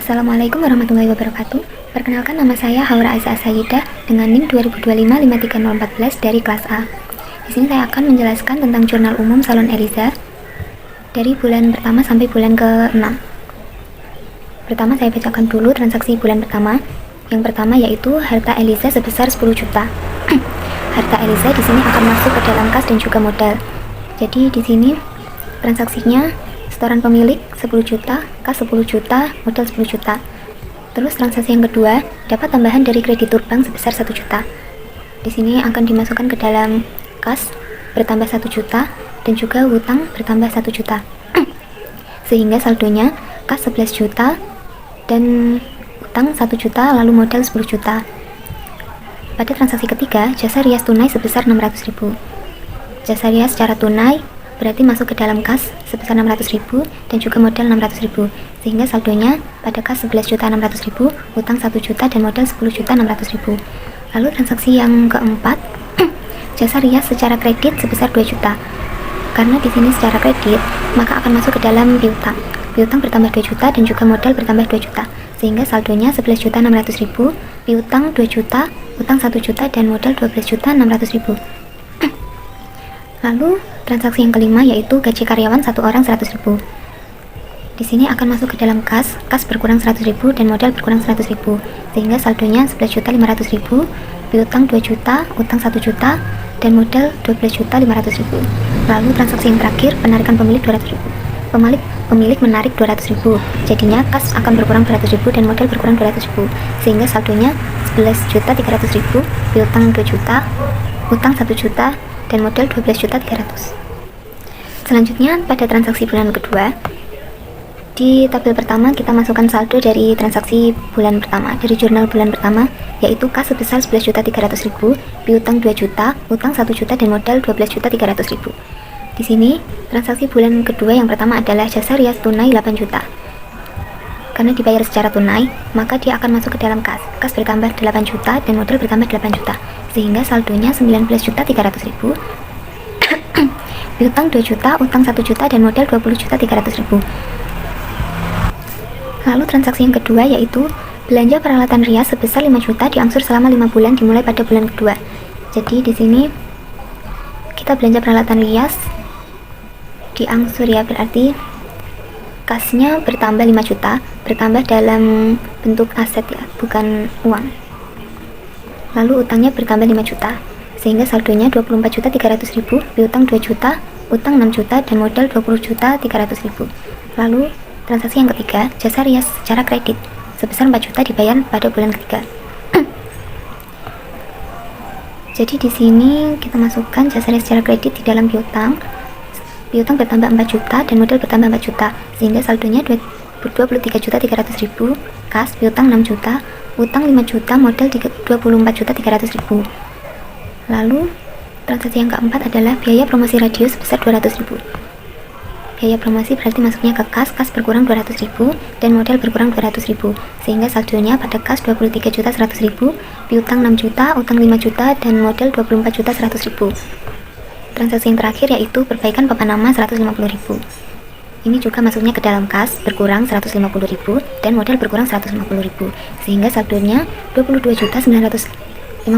Assalamualaikum warahmatullahi wabarakatuh. Perkenalkan, nama saya Haura Aisyah Sayyidah dengan NIM 2025533014 dari kelas A. Di sini saya akan menjelaskan tentang jurnal umum Salon Eliza dari bulan pertama sampai bulan ke-6. Pertama saya bacakan dulu transaksi bulan pertama. Yang pertama yaitu harta Eliza sebesar 10 juta. Harta Eliza di sini akan masuk ke dalam kas dan juga modal. Jadi di sini transaksinya setoran pemilik 10 juta, kas 10 juta, modal 10 juta. Terus transaksi yang kedua, dapat tambahan dari kreditur bank sebesar 1 juta. Di sini akan dimasukkan ke dalam kas bertambah 1 juta dan juga hutang bertambah 1 juta. Sehingga saldonya kas 11 juta dan hutang 1 juta lalu modal 10 juta. Pada transaksi ketiga, jasa rias tunai sebesar 600.000. Jasa rias secara tunai berarti masuk ke dalam kas sebesar 600.000 dan juga modal 600.000, sehingga saldonya pada kas 11.600.000, hutang 1 juta dan modal 10.600.000. Lalu transaksi yang keempat, jasa rias secara kredit sebesar 2 juta. Karena di sini secara kredit, maka akan masuk ke dalam piutang. Piutang bertambah 2 juta dan juga modal bertambah 2 juta, sehingga saldonya 11.600.000, piutang 2 juta, hutang 1 juta dan modal 12.600.000. Lalu transaksi yang kelima yaitu gaji karyawan satu orang 100.000. Di sini akan masuk ke dalam kas berkurang 100.000 dan modal berkurang 100.000, sehingga saldonya 11.500.000, piutang 2 juta, utang 1 juta dan modal 12.500.000. Lalu transaksi yang terakhir, penarikan pemilik 200.000. Pemilik menarik 200.000, jadinya kas akan berkurang 200.000 dan modal berkurang 200.000, sehingga saldonya 11.300.000, piutang 2 juta, utang 1 juta dan modal 12.300.000. Selanjutnya pada transaksi bulan kedua, di tabel pertama kita masukkan saldo dari transaksi bulan pertama, dari jurnal bulan pertama, yaitu kas sebesar 11.300.000, piutang 2 juta, utang 1 juta dan modal 12.300.000. Di sini transaksi bulan kedua yang pertama adalah jasa rias tunai 8 juta. Karena dibayar secara tunai, maka dia akan masuk ke dalam kas. Kas bertambah 8 juta dan modal bertambah 8 juta, sehingga saldonya 19.300.000, piutang 2 juta, utang 1 juta dan modal 20.300.000. Lalu transaksi yang kedua yaitu belanja peralatan rias sebesar 5 juta diangsur selama 5 bulan dimulai pada bulan kedua. Jadi di sini kita belanja peralatan rias diangsur ya, berarti kasnya bertambah 5 juta, bertambah dalam bentuk aset ya, bukan uang. Lalu utangnya bertambah 5 juta, sehingga saldonya 24.300.000, piutang 2 juta, utang 6 juta dan modal 20.300.000. Lalu transaksi yang ketiga, jasa rias secara kredit sebesar 4 juta dibayar pada bulan ketiga. Jadi di sini kita masukkan jasa rias secara kredit di dalam piutang. Piutang bertambah 4 juta dan modal bertambah 4 juta, sehingga saldonya 23.300.000, kas piutang 6 juta, utang 5 juta, modal 24.300.000. Lalu transaksi yang keempat adalah biaya promosi radio sebesar 200.000. Biaya promosi berarti masuknya ke kas berkurang 200.000 dan modal berkurang 200.000, sehingga saldonya pada kas 23.100.000, piutang 6 juta, utang 5 juta dan modal 24.100.000. Transaksi yang terakhir yaitu perbaikan papan nama 150.000. Ini juga masuknya ke dalam kas berkurang 150.000 dan modal berkurang 150.000, sehingga saldonya 22.950.000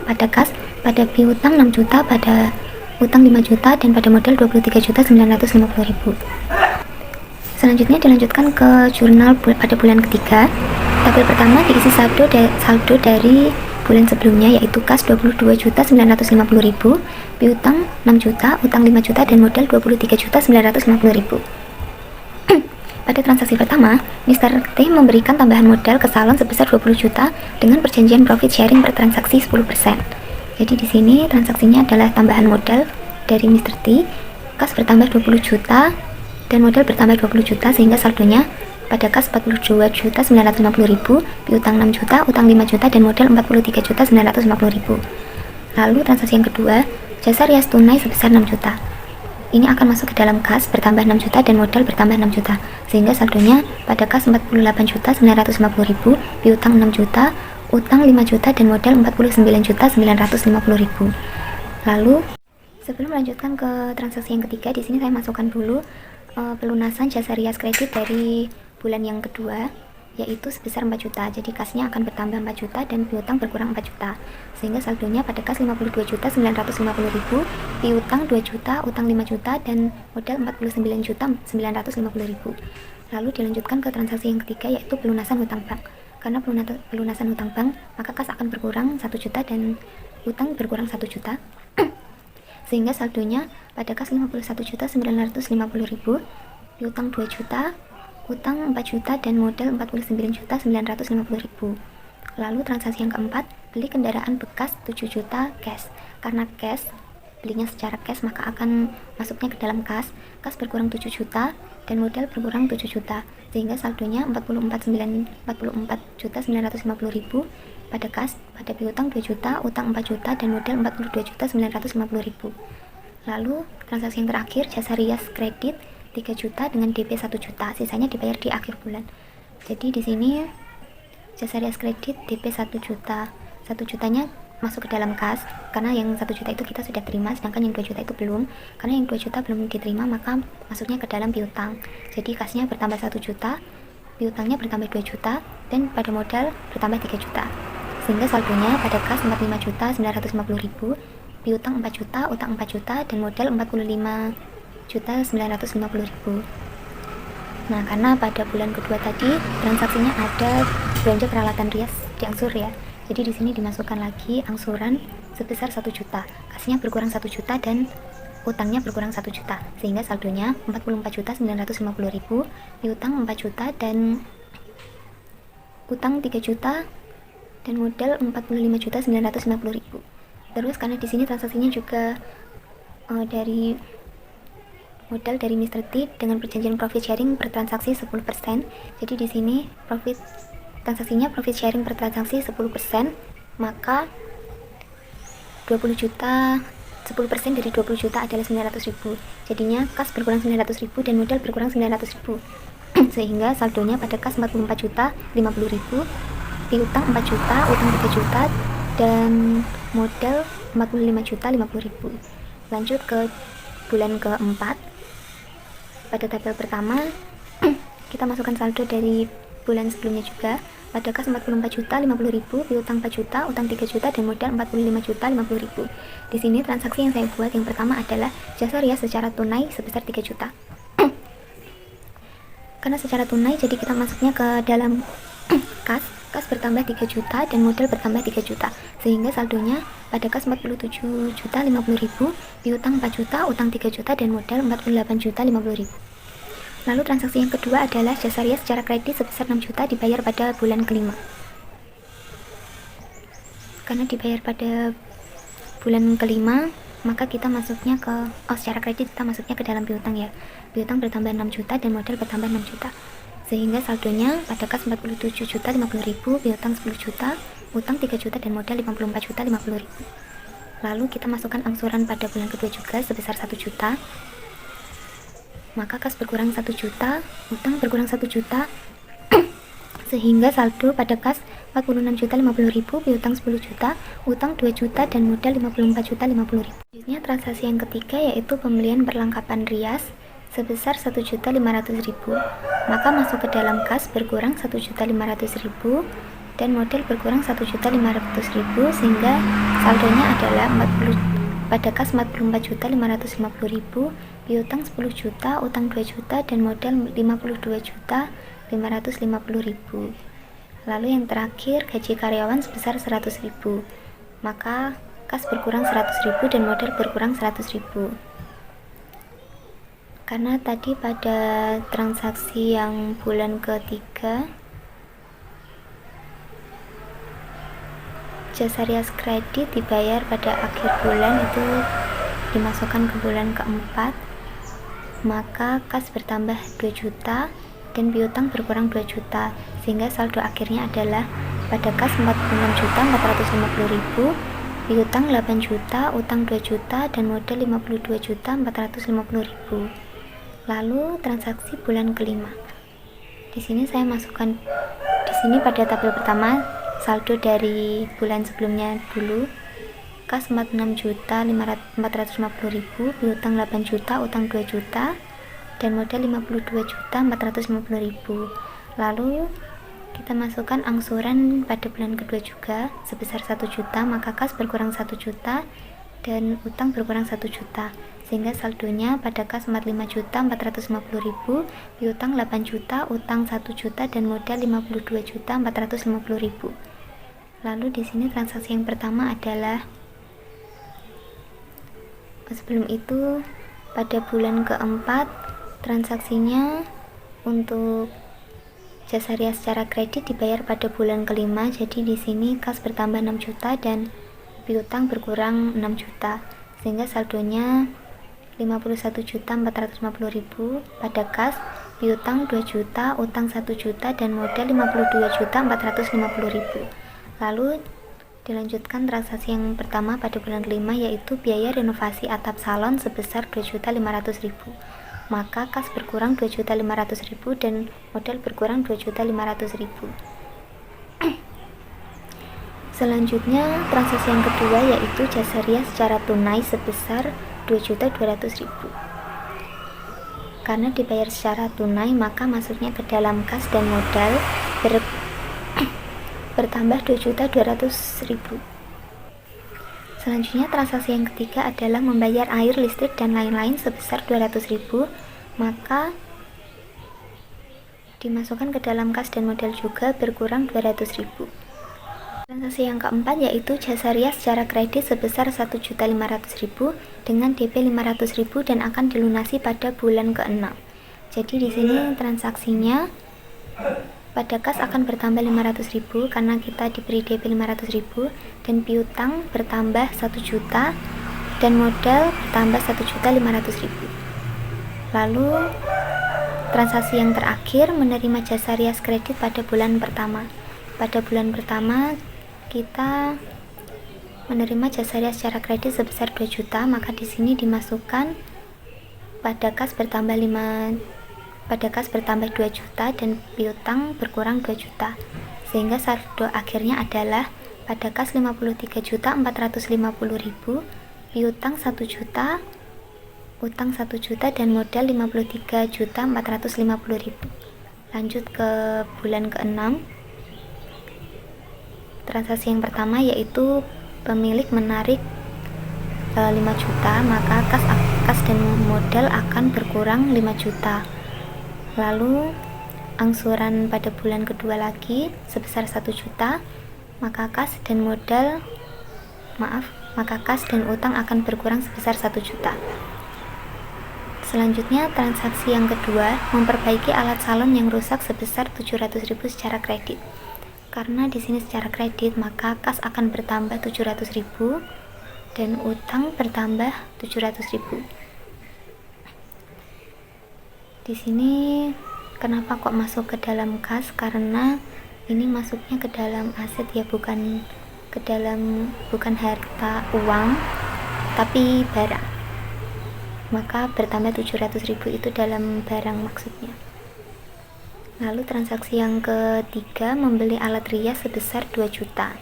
pada kas, pada piutang 6 juta, pada utang 5 juta dan pada modal 23.950.000. Selanjutnya dilanjutkan ke jurnal pada bulan ketiga. Tabel pertama diisi saldo dari bulan sebelumnya, yaitu kas 22.950.000, piutang 6 juta, utang 5 juta dan modal 23.950.000. Pada transaksi pertama, Mr. T memberikan tambahan modal ke salon sebesar 20 juta dengan perjanjian profit sharing per transaksi 10%. Jadi di sini transaksinya adalah tambahan modal dari Mr. T, kas bertambah 20 juta dan modal bertambah 20 juta, sehingga saldonya pada kas 42.950.000, piutang 6 juta, utang 5 juta dan modal 43.950.000. Lalu transaksi yang kedua, jasa rias tunai sebesar 6 juta. Ini akan masuk ke dalam kas bertambah 6 juta dan modal bertambah 6 juta, sehingga saldonya pada kas 48.950.000, piutang 6 juta, utang 5 juta dan modal 49.950.000. Lalu sebelum melanjutkan ke transaksi yang ketiga, di sini saya masukkan dulu pelunasan jasa rias kredit dari bulan yang kedua, yaitu sebesar 4 juta. Jadi kasnya akan bertambah 4 juta dan piutang berkurang 4 juta. Sehingga saldonya pada kas 52.950.000, piutang 2 juta, utang 5 juta, dan modal 49.950.000. Lalu dilanjutkan ke transaksi yang ketiga, yaitu pelunasan hutang bank. Karena pelunasan hutang bank, maka kas akan berkurang 1 juta dan utang berkurang 1 juta. Sehingga saldonya pada kas 51.950.000, piutang 2 juta, utang 4 juta, dan modal 49.950.000. Lalu transaksi yang keempat, beli kendaraan bekas 7 juta cash. Karena cash, belinya secara cash, maka akan masuknya ke dalam kas berkurang 7 juta dan modal berkurang 7 juta, sehingga saldonya 44.950.000 pada kas, pada piutang 2 juta, utang 4 juta, dan modal 42.950.000. Lalu transaksi yang terakhir, jasa rias kredit 3 juta dengan DP 1 juta, sisanya dibayar di akhir bulan. Jadi di sini jasa rias kredit DP 1 juta, 1 jutanya masuk ke dalam kas, karena yang 1 juta itu kita sudah terima, sedangkan yang 2 juta itu belum. Karena yang 2 juta belum diterima, maka masuknya ke dalam piutang. Jadi kasnya bertambah 1 juta, piutangnya bertambah 2 juta, dan pada modal bertambah 3 juta. Sehingga saldonya pada kas 45.950.000, piutang 4 juta, utang 4 juta, dan modal 45.950.000. Nah, karena pada bulan kedua tadi transaksinya ada belanja peralatan rias diangsur ya. Jadi di sini dimasukkan lagi angsuran sebesar 1 juta. Kasnya berkurang 1 juta dan utangnya berkurang 1 juta. Sehingga saldonya 44.950.000, piutang 4 juta dan utang 3 juta dan modal 45.950.000. Terus karena di sini transaksinya juga dari modal dari Mr. T dengan perjanjian profit sharing per transaksi 10%. Jadi di sini transaksinya profit sharing per transaksi 10%, maka 20 juta 10% dari 20 juta adalah 900.000. Jadinya kas berkurang 900.000 dan modal berkurang 900.000. Sehingga saldonya pada kas 44 juta 50.000, piutang 4 juta, utang 3 juta, dan modal 45 juta 50.000. Lanjut ke bulan keempat. Pada tabel pertama kita masukkan saldo dari bulan sebelumnya juga. Pada kas 44 juta 50.000, piutang 4 juta, utang 3 juta, dan modal 45 juta 50.000. Di sini transaksi yang saya buat yang pertama adalah jasa rias secara tunai sebesar 3 juta. Karena secara tunai, jadi kita masuknya ke dalam kas bertambah 3 juta dan modal bertambah 3 juta, sehingga saldonya pada kas 47 juta 50.000, piutang 4 juta, utang 3 juta, dan modal 48 juta 50.000. Lalu transaksi yang kedua adalah jasa rias secara kredit sebesar 6 juta dibayar pada bulan kelima. Karena dibayar pada bulan kelima, maka kita masuknya ke secara kredit kita masuknya ke dalam piutang ya. Piutang bertambah 6 juta dan modal bertambah 6 juta. Sehingga saldonya pada kas 47 juta 50.000, piutang 10 juta, utang 3 juta, dan modal 54 juta 50.000. Lalu kita masukkan angsuran pada bulan kedua juga sebesar 1 juta. Maka kas berkurang 1 juta, utang berkurang 1 juta, sehingga saldo pada kas 46 juta 50.000, piutang 10 juta, utang 2 juta, dan modal 54 juta 50.000. Selanjutnya transaksi yang ketiga yaitu pembelian perlengkapan rias sebesar 1.500.000, maka masuk ke dalam kas berkurang 1.500.000 dan modal berkurang 1.500.000, sehingga saldonya adalah pada kas 44.550.000, piutang 10 juta, utang 2 juta, dan modal 52.550.000. Lalu yang terakhir gaji karyawan sebesar 100.000, maka kas berkurang 100.000 dan modal berkurang 100.000. Karena tadi pada transaksi yang bulan ketiga jasa rias kredit dibayar pada akhir bulan, itu dimasukkan ke bulan keempat, maka kas bertambah 2 juta dan piutang berkurang 2 juta, sehingga saldo akhirnya adalah pada kas 46.450.000, piutang 8 juta, utang 2 juta, dan modal 52.450.000. Lalu transaksi bulan kelima. Di sini saya masukkan pada tabel pertama saldo dari bulan sebelumnya dulu. Kas 46.450.000, piutang 8 juta, utang 2 juta, dan modal 52.450.000. Lalu kita masukkan angsuran pada bulan kedua juga sebesar 1 juta, maka kas berkurang 1 juta dan utang berkurang 1 juta, sehingga saldonya pada kas 45.450.000, piutang 8 juta, utang 1 juta dan modal 52.450.000. Lalu di sini transaksi yang pertama adalah, sebelum itu pada bulan keempat transaksinya untuk jasa rias secara kredit dibayar pada bulan kelima, jadi di sini kas bertambah 6 juta dan piutang berkurang 6 juta, sehingga saldonya 51.450.000 pada kas, piutang 2 juta, utang 1 juta dan modal 52.450.000. Lalu dilanjutkan transaksi yang pertama pada bulan kelima, yaitu biaya renovasi atap salon sebesar 2.500.000, maka kas berkurang 2.500.000 dan modal berkurang 2.500.000. Selanjutnya transaksi yang kedua yaitu jasa rias secara tunai sebesar 2.200.000. Karena dibayar secara tunai, maka masuknya ke dalam kas dan modal bertambah 2.200.000. Selanjutnya transaksi yang ketiga adalah membayar air, listrik dan lain-lain sebesar 200.000, maka dimasukkan ke dalam kas dan modal juga berkurang 200.000. Transaksi yang keempat yaitu jasa rias secara kredit sebesar 1.500.000 dengan DP 500.000 dan akan dilunasi pada bulan ke-6. Jadi di sini transaksinya pada kas akan bertambah 500.000 karena kita diberi DP 500.000 dan piutang bertambah 1 juta dan modal bertambah 1.500.000. Lalu transaksi yang terakhir menerima jasa rias kredit pada bulan pertama. Pada bulan pertama kita menerima jasa rias secara kredit sebesar 2 juta, maka di sini dimasukkan pada kas bertambah 2 juta dan piutang berkurang 2 juta, sehingga saldo akhirnya adalah pada kas 53.450.000, piutang 1 juta, utang 1 juta dan modal 53.450.000. Lanjut ke bulan ke-6. Transaksi yang pertama yaitu pemilik menarik 5 juta, maka kas dan modal akan berkurang 5 juta. Lalu angsuran pada bulan kedua lagi sebesar 1 juta, maka kas dan utang akan berkurang sebesar 1 juta. Selanjutnya transaksi yang kedua, memperbaiki alat salon yang rusak sebesar 700.000 secara kredit. Karena di sini secara kredit, maka kas akan bertambah 700.000 dan utang bertambah 700.000. Di sini kenapa kok masuk ke dalam kas? Karena ini masuknya ke dalam aset ya, bukan harta uang tapi barang. Maka bertambah 700.000 itu dalam barang maksudnya. Lalu transaksi yang ketiga, membeli alat rias sebesar 2 juta.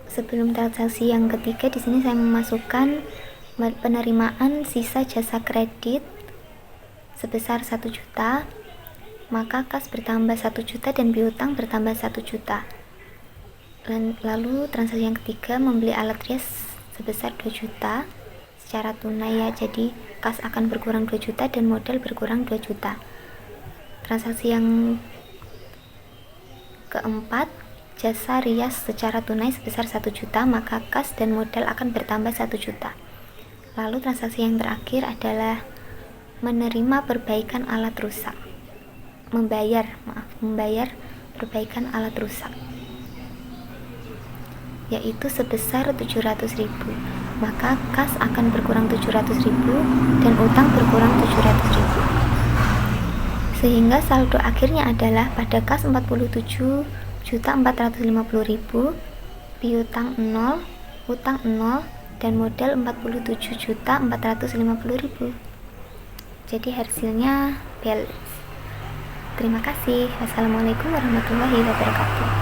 Sebelum transaksi yang ketiga, di sini saya memasukkan penerimaan sisa jasa kredit sebesar 1 juta, maka kas bertambah 1 juta dan piutang bertambah 1 juta. Lalu transaksi yang ketiga, membeli alat rias sebesar 2 juta secara tunai ya, jadi kas akan berkurang 2 juta dan modal berkurang 2 juta. Transaksi yang keempat, jasa rias secara tunai sebesar 1 juta, maka kas dan modal akan bertambah 1 juta. Lalu transaksi yang terakhir adalah menerima perbaikan alat rusak, membayar perbaikan alat rusak, yaitu sebesar 700.000, maka kas akan berkurang 700.000 dan utang berkurang 700.000, sehingga saldo akhirnya adalah pada kas 47.450.000, piutang 0, utang 0 dan modal 47.450.000. Jadi hasilnya balance. Terima kasih. Wassalamualaikum warahmatullahi wabarakatuh.